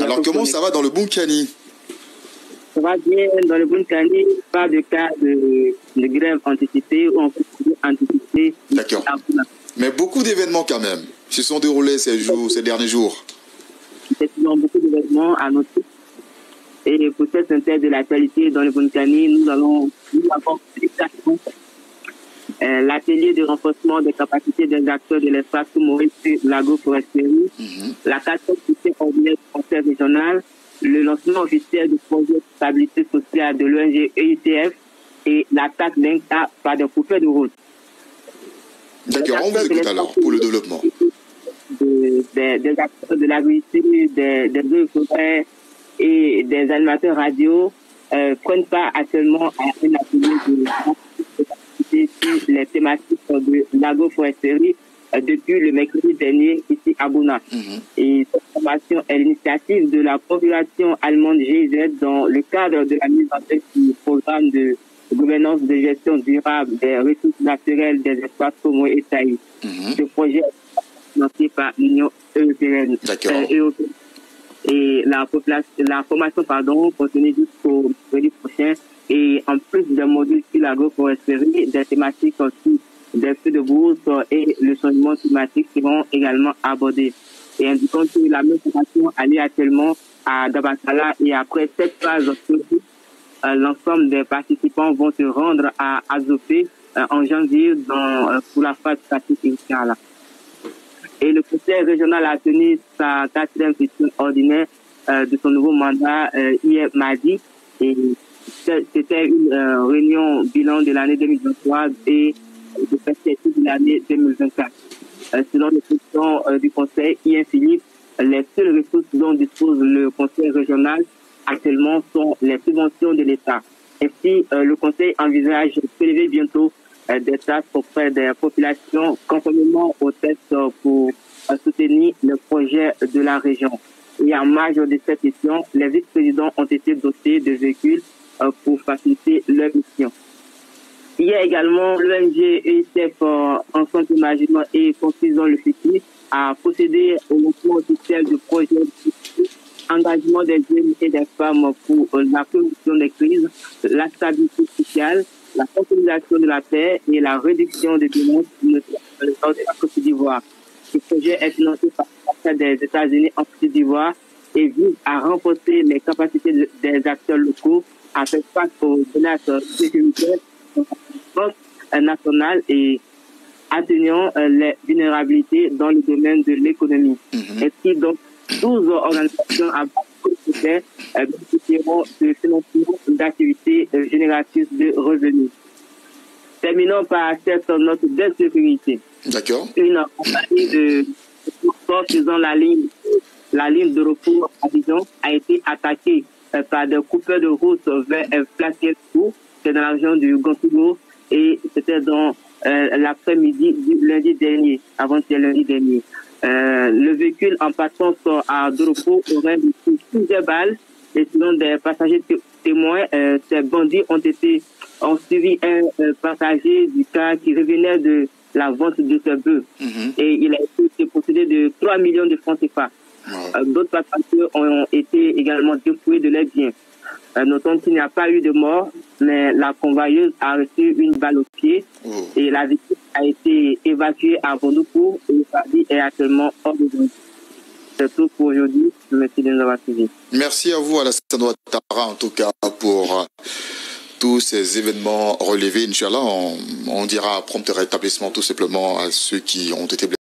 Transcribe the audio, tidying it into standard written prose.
Alors, comment ça va dans le Bunkani? Ça va bien dans le Bunkani, pas de cas de grève anticipée ou anticipée. D'accord. Mais beaucoup d'événements quand même se sont déroulés ces derniers jours. Effectivement, beaucoup d'événements à noter. Et pour cette synthèse de l'actualité dans le Bunkani, nous avons exactement l'atelier de renforcement des capacités des acteurs de l'espace Maurice de l'agroforesterie, la 4e session ordinaire du conseil régional, le lancement officiel du projet de stabilité sociale de l'ONG EITF et l'attaque d'un cas par des coupeurs de route. D'accord, on vous écoute alors pour le développement. Des acteurs de l'agriculture, des forêts et des animateurs radio prennent part actuellement à un atelier sur les thématiques de l'agroforesterie depuis le mercredi dernier ici à Bouna. Et cette formation est l'initiative de la population allemande GIZ dans le cadre de la mise en place du programme de gouvernance de gestion durable des ressources naturelles des espaces communs et taillis. Ce projet est financé par l'Union européenne. Et la formation continue jusqu'au mercredi prochain. Et en plus des modules sur l'agroforesterie, des thématiques aussi des feux de brousse et le changement climatique seront également abordés. Et indiquons que la même formation a lieu actuellement à Dabakala et après cette phase, l'ensemble des participants vont se rendre à Azopé en janvier pour la phase pratique initiale. Et le conseil régional a tenu sa 4e session ordinaire de son nouveau mandat hier mardi. Et c'était une réunion bilan de l'année 2023 et de perspective de l'année 2024. Selon les questions du conseil, Ian Philippe, les seules ressources dont dispose le conseil régional actuellement sont les subventions de l'État. Ainsi, le conseil envisage de prélever bientôt des taxes auprès des populations conformément aux textes pour soutenir le projet de la région. Et en marge de cette question, les vice-présidents ont été dotés de véhicules pour faciliter leur mission. Il y a également l'ONG EITF Ensemble Imagination et Construisons le futur a procédé au lancement officiel du projet engagement des jeunes et des femmes pour la prévention des crises, la stabilité sociale, la consolidation de la paix et la réduction des violences dans le nord de la Côte d'Ivoire. Ce projet est financé par des États-Unis en Côte d'Ivoire et vise à renforcer les capacités des acteurs locaux à faire face aux menaces sécuritaires nationales et atteignant les vulnérabilités dans le domaine de l'économie. Ainsi, donc, 12 organisations à base bénéficieront de financement d'activités génératrices de revenus. Terminons par cette note d'insécurité. D'accord. Une compagnie de transport faisant la ligne de recours à Dijon a été attaquée par des coupeurs de route vers Plaquet-Sou, c'est dans la région du Gontigo, et c'était dans l'après-midi du lundi dernier, avant-hier lundi dernier. Le véhicule en passant à Doropo aurait reçu plusieurs balles et selon des passagers témoins, ces bandits ont suivi un passager du car qui revenait de la vente de ce bœuf. Et il a été possédé de 3 millions de francs CFA. D'autres passagers ont été également dépouillés de leurs biens. Notons qu'il n'y a pas eu de mort, mais la convoyeuse a reçu une balle au pied et la victime a été évacuée à Bondoukou et sa vie est actuellement hors de danger. C'est tout pour aujourd'hui. Merci de nous avoir suivis. Merci à vous, Alassane Ouattara, en tout cas, pour tous ces événements relevés. Inch'Allah, on dira prompt rétablissement tout simplement à ceux qui ont été blessés.